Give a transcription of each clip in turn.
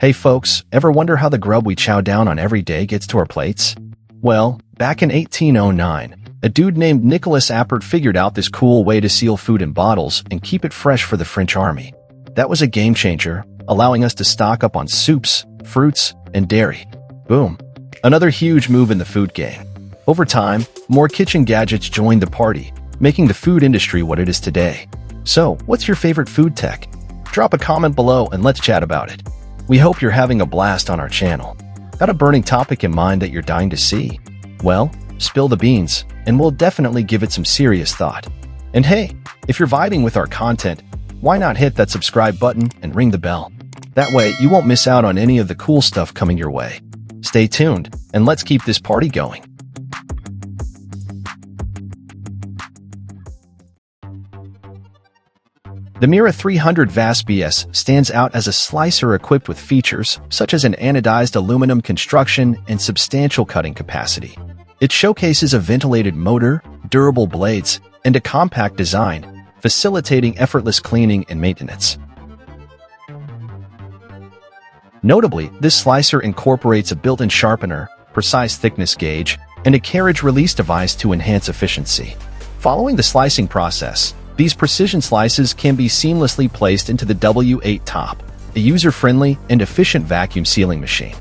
Hey folks, ever wonder how the grub we chow down on every day gets to our plates? Well, back in 1809, a dude named Nicolas Appert figured out this cool way to seal food in bottles and keep it fresh for the French army. That was a game changer, allowing us to stock up on soups, fruits, and dairy. Boom. Another huge move in the food game. Over time, more kitchen gadgets joined the party, making the food industry what it is today. So, what's your favorite food tech? Drop a comment below and let's chat about it. We hope you're having a blast on our channel. Got a burning topic in mind that you're dying to see? Well, spill the beans, and we'll definitely give it some serious thought. And hey, if you're vibing with our content, why not hit that subscribe button and ring the bell? That way, you won't miss out on any of the cool stuff coming your way. Stay tuned, and let's keep this party going. The NIRAV 300 VAS BS stands out as a slicer equipped with features such as an anodized aluminum construction and substantial cutting capacity. It showcases a ventilated motor, durable blades, and a compact design, facilitating effortless cleaning and maintenance. Notably, this slicer incorporates a built-in sharpener, precise thickness gauge, and a carriage release device to enhance efficiency. Following the slicing process, these precision slices can be seamlessly placed into the W8 top, a user-friendly and efficient vacuum sealing machine.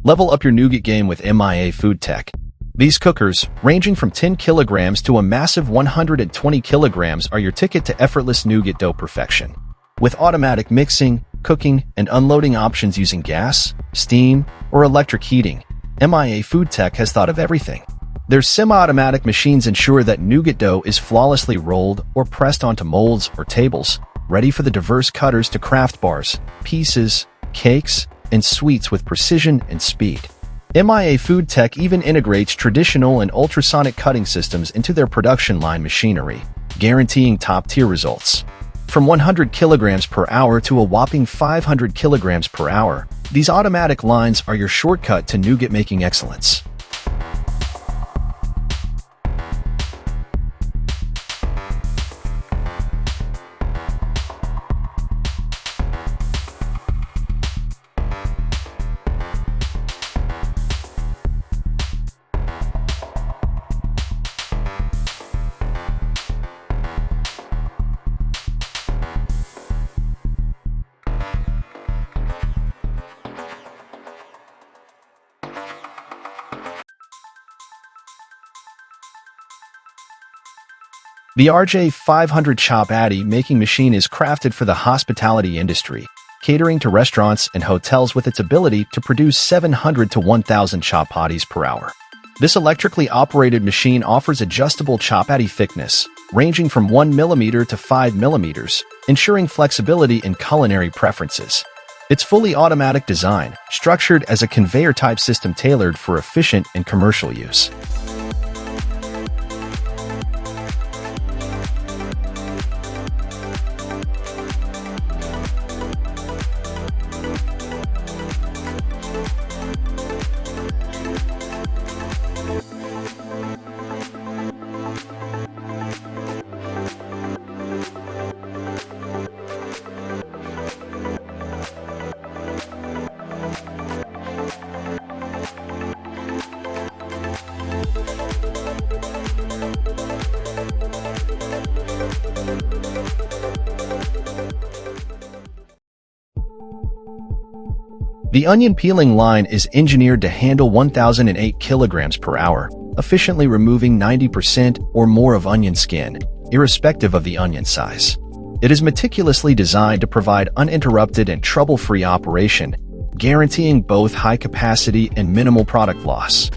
Level up your nougat game with MIA Food Tech. These cookers, ranging from 10 kilograms to a massive 120 kilograms, are your ticket to effortless nougat dough perfection. With automatic mixing, cooking, and unloading options using gas, steam, or electric heating, MIA Food Tech has thought of everything. Their semi-automatic machines ensure that nougat dough is flawlessly rolled or pressed onto molds or tables, ready for the diverse cutters to craft bars, pieces, cakes, and sweets with precision and speed. MIA Food Tech even integrates traditional and ultrasonic cutting systems into their production line machinery, guaranteeing top-tier results. From 100 kilograms per hour to a whopping 500 kilograms per hour, these automatic lines are your shortcut to nougat-making excellence. The RJ500 CHAPATI making machine is crafted for the hospitality industry, catering to restaurants and hotels with its ability to produce 700 to 1,000 chapatis per hour. This electrically operated machine offers adjustable chapati thickness, ranging from 1 millimeter to 5 millimeters, ensuring flexibility in culinary preferences. Its fully automatic design, structured as a conveyor-type system tailored for efficient and commercial use. The onion peeling line is engineered to handle 1,008 kilograms per hour, efficiently removing 90% or more of onion skin, irrespective of the onion size. It is meticulously designed to provide uninterrupted and trouble-free operation, guaranteeing both high capacity and minimal product loss.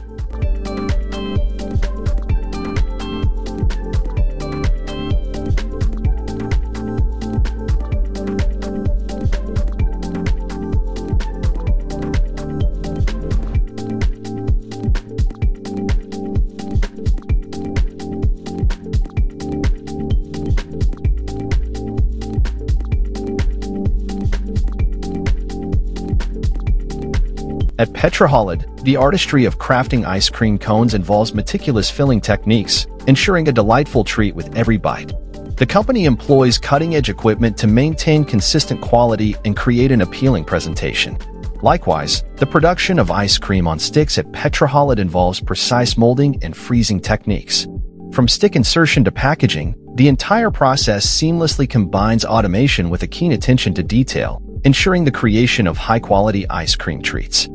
At PETROHOLOD, the artistry of crafting ice cream cones involves meticulous filling techniques, ensuring a delightful treat with every bite. The company employs cutting-edge equipment to maintain consistent quality and create an appealing presentation. Likewise, the production of ice cream on sticks at PETROHOLOD involves precise molding and freezing techniques. From stick insertion to packaging, the entire process seamlessly combines automation with a keen attention to detail, ensuring the creation of high-quality ice cream treats.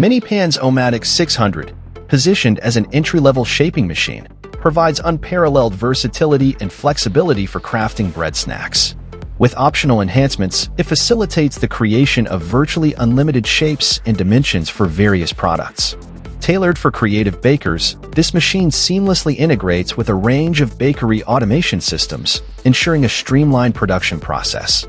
Minipan's O-MATIC 600, positioned as an entry-level shaping machine, provides unparalleled versatility and flexibility for crafting bread snacks. With optional enhancements, it facilitates the creation of virtually unlimited shapes and dimensions for various products. Tailored for creative bakers, this machine seamlessly integrates with a range of bakery automation systems, ensuring a streamlined production process.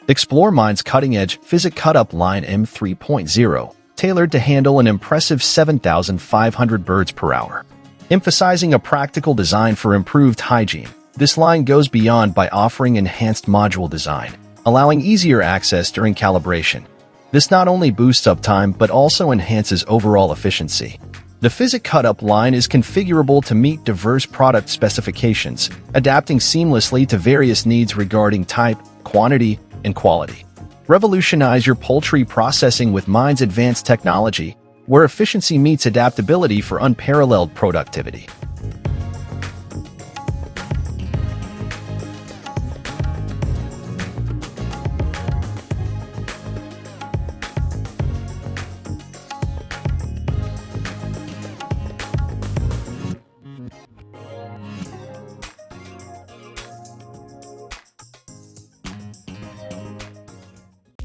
Explore Mine's cutting-edge Physic Cut-Up line M3.0, tailored to handle an impressive 7,500 birds per hour. Emphasizing a practical design for improved hygiene, this line goes beyond by offering enhanced module design, allowing easier access during calibration. This not only boosts uptime but also enhances overall efficiency. The Physic Cut-Up line is configurable to meet diverse product specifications, adapting seamlessly to various needs regarding type, quantity, and quality. Revolutionize your poultry processing with Mine's advanced technology, where efficiency meets adaptability for unparalleled productivity.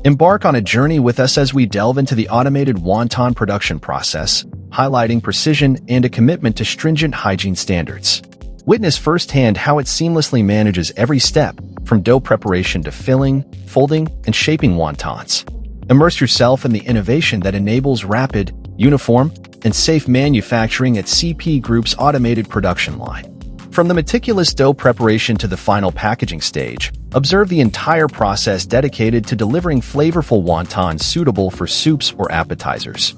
Embark on a journey with us as we delve into the automated wonton production process, highlighting precision and a commitment to stringent hygiene standards. Witness firsthand how it seamlessly manages every step, from dough preparation to filling, folding, and shaping wontons. Immerse yourself in the innovation that enables rapid, uniform, and safe manufacturing at CP Group's automated production line. From the meticulous dough preparation to the final packaging stage, observe the entire process dedicated to delivering flavorful wontons suitable for soups or appetizers.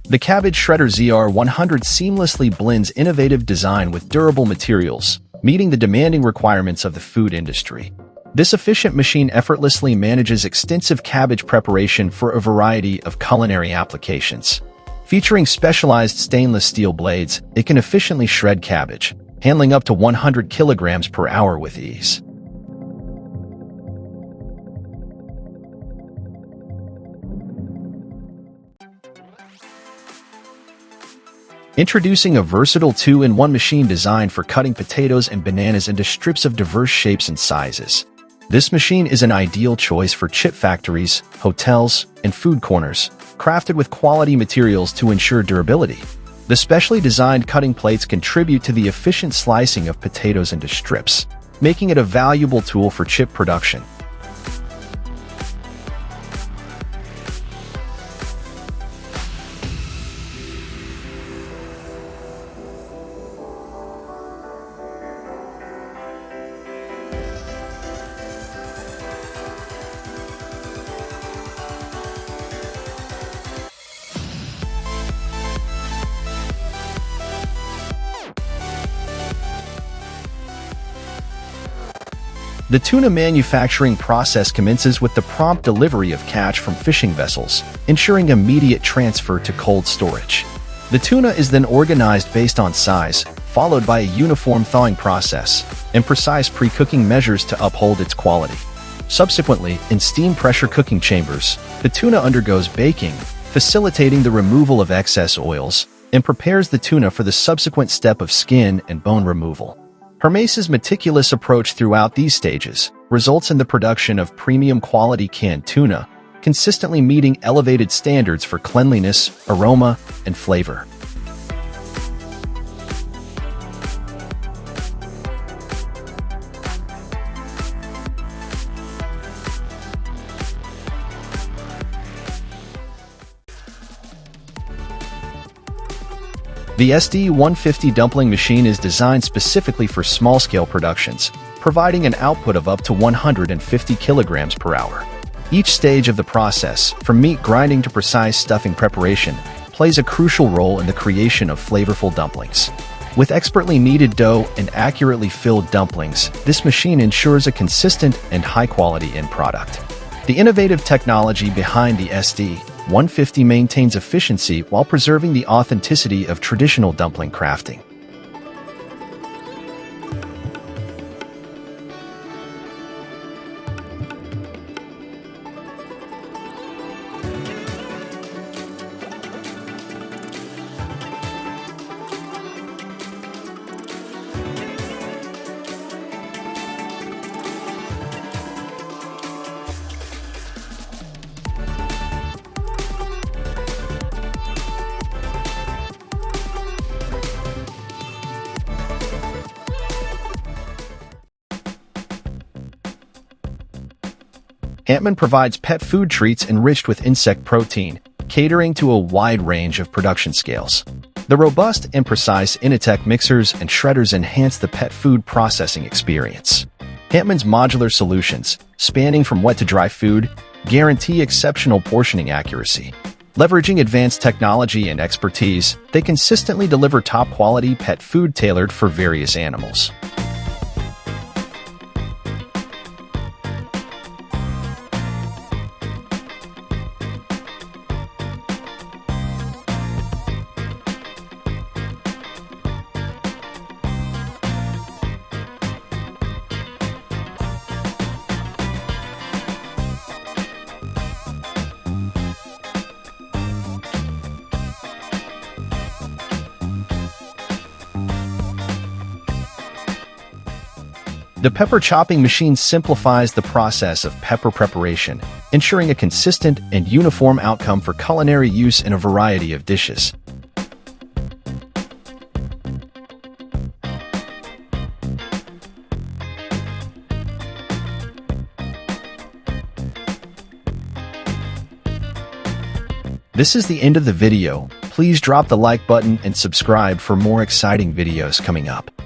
The Cabbage Shredder ZR100 seamlessly blends innovative design with durable materials, meeting the demanding requirements of the food industry. This efficient machine effortlessly manages extensive cabbage preparation for a variety of culinary applications. Featuring specialized stainless steel blades, it can efficiently shred cabbage, handling up to 100 kilograms per hour with ease. Introducing a versatile 2-in-1 machine designed for cutting potatoes and bananas into strips of diverse shapes and sizes. This machine is an ideal choice for chip factories, hotels, and food corners, crafted with quality materials to ensure durability. The specially designed cutting plates contribute to the efficient slicing of potatoes into strips, making it a valuable tool for chip production. The tuna manufacturing process commences with the prompt delivery of catch from fishing vessels, ensuring immediate transfer to cold storage. The tuna is then organized based on size, followed by a uniform thawing process, and precise pre-cooking measures to uphold its quality. Subsequently, in steam pressure cooking chambers, the tuna undergoes baking, facilitating the removal of excess oils, and prepares the tuna for the subsequent step of skin and bone removal. HERMASA's meticulous approach throughout these stages results in the production of premium quality canned tuna, consistently meeting elevated standards for cleanliness, aroma, and flavor. The SD150 dumpling machine is designed specifically for small-scale productions, providing an output of up to 150 kilograms per hour. Each stage of the process, from meat grinding to precise stuffing preparation, plays a crucial role in the creation of flavorful dumplings. With expertly kneaded dough and accurately filled dumplings, this machine ensures a consistent and high-quality end product. The innovative technology behind the SD150 maintains efficiency while preserving the authenticity of traditional dumpling crafting. HANDTMANN provides pet food treats enriched with insect protein, catering to a wide range of production scales. The robust and precise HANDTMANN mixers and shredders enhance the pet food processing experience. HANDTMANN's modular solutions, spanning from wet to dry food, guarantee exceptional portioning accuracy. Leveraging advanced technology and expertise, they consistently deliver top-quality pet food tailored for various animals. The pepper chopping machine simplifies the process of pepper preparation, ensuring a consistent and uniform outcome for culinary use in a variety of dishes. This is the end of the video. Please drop the like button and subscribe for more exciting videos coming up.